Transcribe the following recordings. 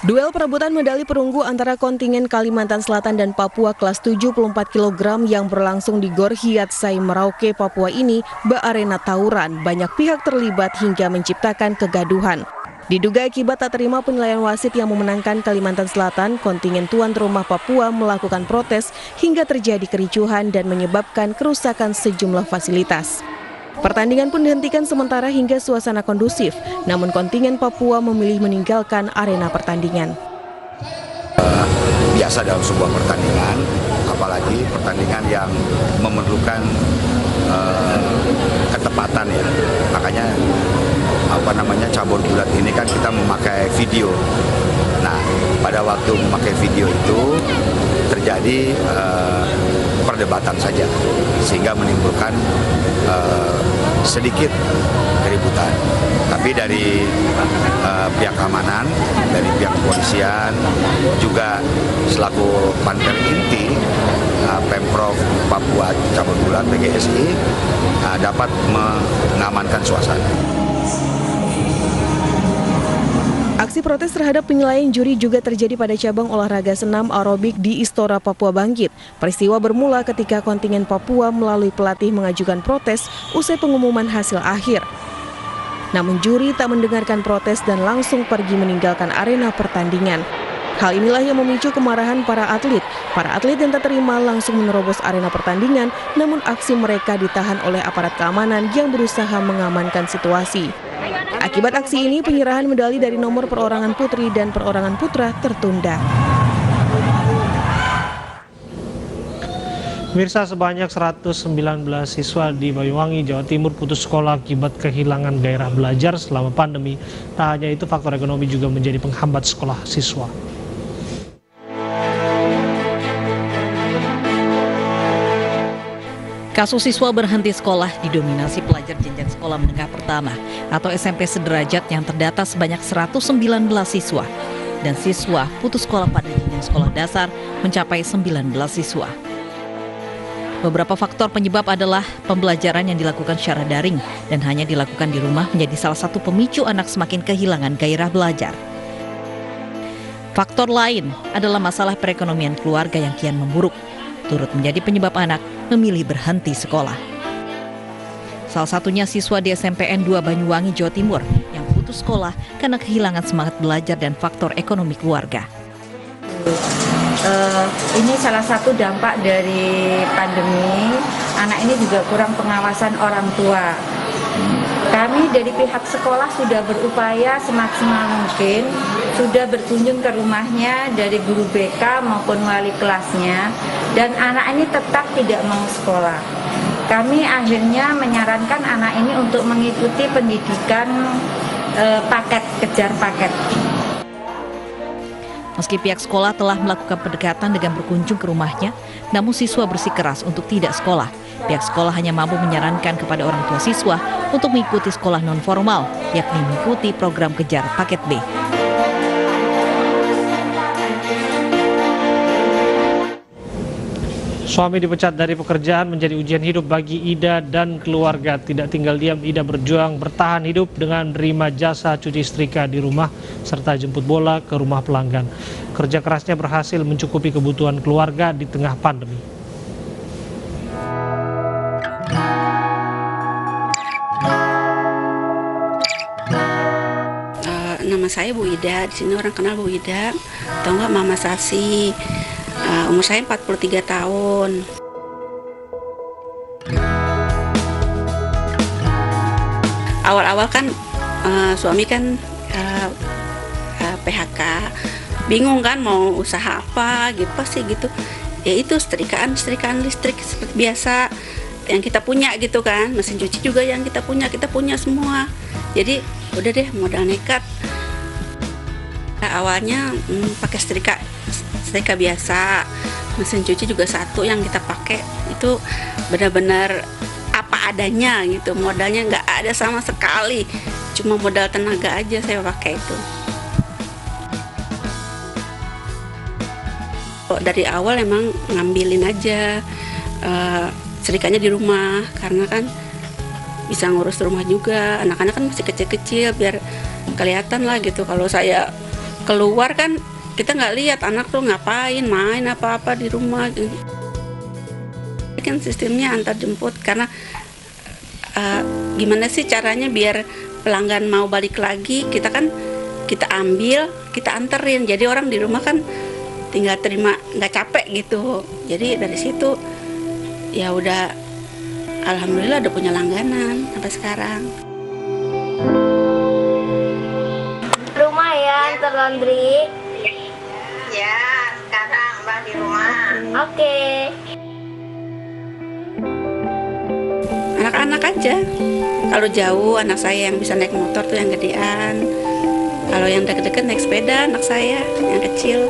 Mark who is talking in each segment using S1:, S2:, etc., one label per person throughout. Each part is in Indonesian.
S1: Duel perebutan medali perunggu antara kontingen Kalimantan Selatan dan Papua kelas 74 kg yang berlangsung di Gor Hiatsai Merauke, Papua ini berarena tawuran. Banyak pihak terlibat hingga menciptakan kegaduhan. Diduga akibat tak terima penilaian wasit yang memenangkan Kalimantan Selatan, kontingen tuan rumah Papua melakukan protes hingga terjadi kericuhan dan menyebabkan kerusakan sejumlah fasilitas. Pertandingan pun dihentikan sementara hingga suasana kondusif, namun kontingen Papua memilih meninggalkan arena pertandingan.
S2: Biasa dalam sebuah pertandingan, apalagi pertandingan yang memerlukan ketepatan ya. Makanya cabur bulat ini kan kita memakai video. Nah, pada waktu memakai video itu terjadi perdebatan saja, sehingga menimbulkan sedikit keributan. Tapi dari pihak keamanan, dari pihak kepolisian, juga selaku panter inti Pemprov Papua Cabur Bulat PGSI dapat mengamankan suasana.
S1: Aksi protes terhadap penilaian juri juga terjadi pada cabang olahraga senam aerobik di Istora Papua Bangkit. Peristiwa bermula ketika kontingen Papua melalui pelatih mengajukan protes usai pengumuman hasil akhir. Namun juri tak mendengarkan protes dan langsung pergi meninggalkan arena pertandingan. Hal inilah yang memicu kemarahan para atlet. Para atlet yang tak terima langsung menerobos arena pertandingan, namun aksi mereka ditahan oleh aparat keamanan yang berusaha mengamankan situasi. Akibat aksi ini, penyerahan medali dari nomor perorangan putri dan perorangan putra tertunda.
S3: Pemirsa, sebanyak 119 siswa di Banyuwangi, Jawa Timur putus sekolah akibat kehilangan gairah belajar selama pandemi. Tak hanya itu, faktor ekonomi juga menjadi penghambat sekolah siswa.
S4: Kasus siswa berhenti sekolah didominasi pelajar jenjang sekolah menengah pertama atau SMP sederajat yang terdata sebanyak 119 siswa. Dan siswa putus sekolah pada jenjang sekolah dasar mencapai 19 siswa. Beberapa faktor penyebab adalah pembelajaran yang dilakukan secara daring dan hanya dilakukan di rumah menjadi salah satu pemicu anak semakin kehilangan gairah belajar. Faktor lain adalah masalah perekonomian keluarga yang kian memburuk, turut menjadi penyebab anak memilih berhenti sekolah. Salah satunya siswa di SMPN 2 Banyuwangi, Jawa Timur yang putus sekolah karena kehilangan semangat belajar dan faktor ekonomi keluarga.
S5: Ini salah satu dampak dari pandemi. Anak ini juga kurang pengawasan orang tua. Kami dari pihak sekolah sudah berupaya semaksimal mungkin, sudah berkunjung ke rumahnya dari guru BK maupun wali kelasnya, dan anak ini tetap tidak mau sekolah. Kami akhirnya menyarankan anak ini untuk mengikuti pendidikan paket, kejar paket.
S4: Meski pihak sekolah telah melakukan pendekatan dengan berkunjung ke rumahnya, namun siswa bersikeras untuk tidak sekolah. Pihak sekolah hanya mampu menyarankan kepada orang tua siswa untuk mengikuti sekolah non-formal, yakni mengikuti program kejar paket B.
S3: Suami dipecat dari pekerjaan menjadi ujian hidup bagi Ida dan keluarga. Tidak tinggal diam, Ida berjuang bertahan hidup dengan menerima jasa cuci setrika di rumah serta jemput bola ke rumah pelanggan. Kerja kerasnya berhasil mencukupi kebutuhan keluarga di tengah pandemi.
S6: Nama saya Bu Ida, di sini orang kenal Bu Ida, atau enggak Mama Sasi. Umur saya 43 tahun. Awal-awal kan suami kan PHK, bingung kan mau usaha apa gitu, pasti gitu. Ya itu setrikaan listrik seperti biasa yang kita punya gitu kan, mesin cuci juga yang kita punya semua. Jadi udah deh modal nekat. Awalnya pakai setrika biasa, mesin cuci juga satu yang kita pakai itu benar-benar apa adanya gitu, modalnya nggak ada sama sekali, cuma modal tenaga aja saya pakai itu. Dari awal emang ngambilin aja setrikanya di rumah karena kan bisa ngurus rumah juga, anak-anak kan masih kecil-kecil biar kelihatan lah gitu kalau saya keluar kan kita nggak lihat anak tuh ngapain, main apa-apa di rumah. Kan sistemnya antar jemput karena gimana sih caranya biar pelanggan mau balik lagi, kita ambil, kita anterin. Jadi orang di rumah kan tinggal terima, nggak capek gitu. Jadi dari situ ya udah alhamdulillah udah punya langganan sampai sekarang.
S7: Lumayan terlaundry.
S8: Ya, sekarang Mbak di rumah.
S7: Oke.
S6: Anak-anak aja. Kalau jauh anak saya yang bisa naik motor tuh yang gedean. Kalau yang deket-deket naik sepeda anak saya yang kecil.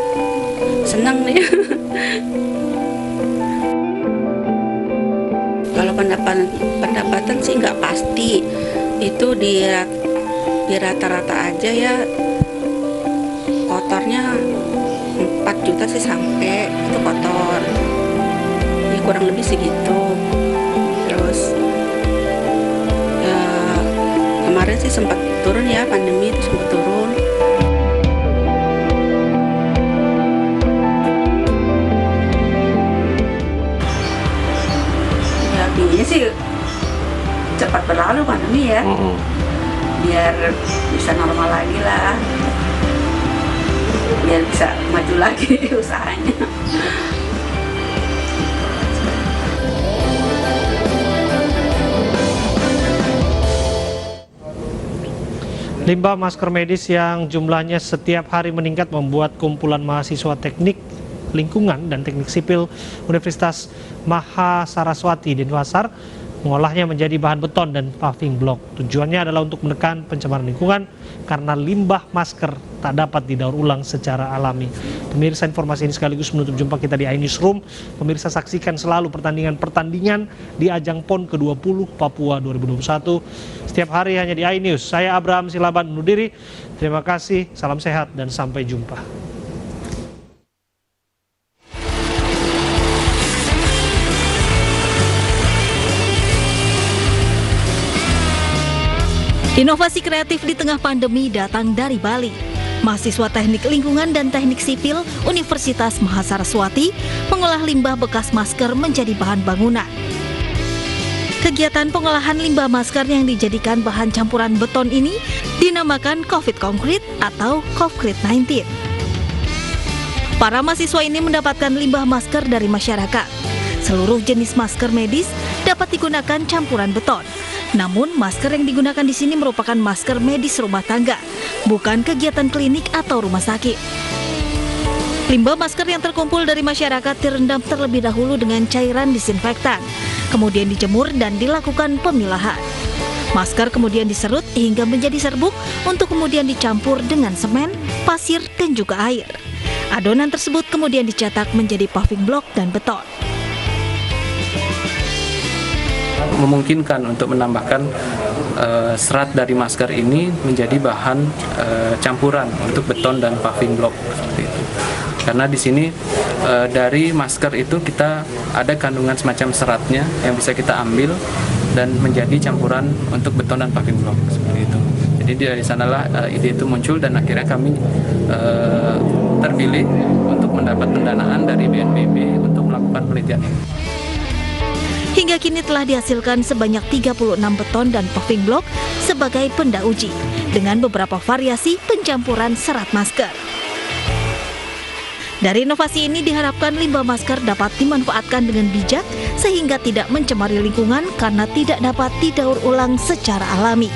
S6: Seneng nih. Kalau pendapatan sih nggak pasti. Itu di rata-rata aja ya. Kotornya 4 juta sih sampai, itu kotor. Ya kurang lebih segitu. Terus ya kemarin sih sempat turun ya, pandemi itu sempat turun. Ya pinginnya sih cepat berlalu pandemi ya. Biar bisa normal lagi lah. Biar bisa maju lagi usahanya.
S3: Limbah masker medis yang jumlahnya setiap hari meningkat membuat kumpulan mahasiswa teknik lingkungan dan teknik sipil Universitas Mahasaraswati Denpasar mengolahnya menjadi bahan beton dan paving block. Tujuannya adalah untuk menekan pencemaran lingkungan karena limbah masker tak dapat didaur ulang secara alami. Pemirsa, informasi ini sekaligus menutup jumpa kita di iNewsroom. Pemirsa, saksikan selalu pertandingan di ajang PON ke-20 Papua 2021 setiap hari hanya di iNews. Saya Abraham Silaban undur diri. Terima kasih, salam sehat dan sampai jumpa.
S4: Inovasi kreatif di tengah pandemi datang dari Bali. Mahasiswa Teknik Lingkungan dan Teknik Sipil Universitas Mahasaraswati mengolah limbah bekas masker menjadi bahan bangunan. Kegiatan pengolahan limbah masker yang dijadikan bahan campuran beton ini dinamakan COVID Concrete atau COVID-19. Para mahasiswa ini mendapatkan limbah masker dari masyarakat. Seluruh jenis masker medis dapat digunakan campuran beton. Namun, masker yang digunakan di sini merupakan masker medis rumah tangga, bukan kegiatan klinik atau rumah sakit. Limbah masker yang terkumpul dari masyarakat direndam terlebih dahulu dengan cairan disinfektan, kemudian dijemur dan dilakukan pemilahan. Masker kemudian diserut hingga menjadi serbuk untuk kemudian dicampur dengan semen, pasir, dan juga air. Adonan tersebut kemudian dicetak menjadi paving block dan beton.
S9: Memungkinkan untuk menambahkan serat dari masker ini menjadi bahan campuran untuk beton dan paving block seperti itu. Karena di sini dari masker itu kita ada kandungan semacam seratnya yang bisa kita ambil dan menjadi campuran untuk beton dan paving block seperti itu. Jadi dari sanalah ide itu muncul dan akhirnya kami terpilih untuk mendapat pendanaan dari BNPB untuk melakukan penelitian ini.
S4: Hingga kini telah dihasilkan sebanyak 36 beton dan paving block sebagai benda uji dengan beberapa variasi pencampuran serat masker. Dari inovasi ini diharapkan limbah masker dapat dimanfaatkan dengan bijak sehingga tidak mencemari lingkungan karena tidak dapat didaur ulang secara alami.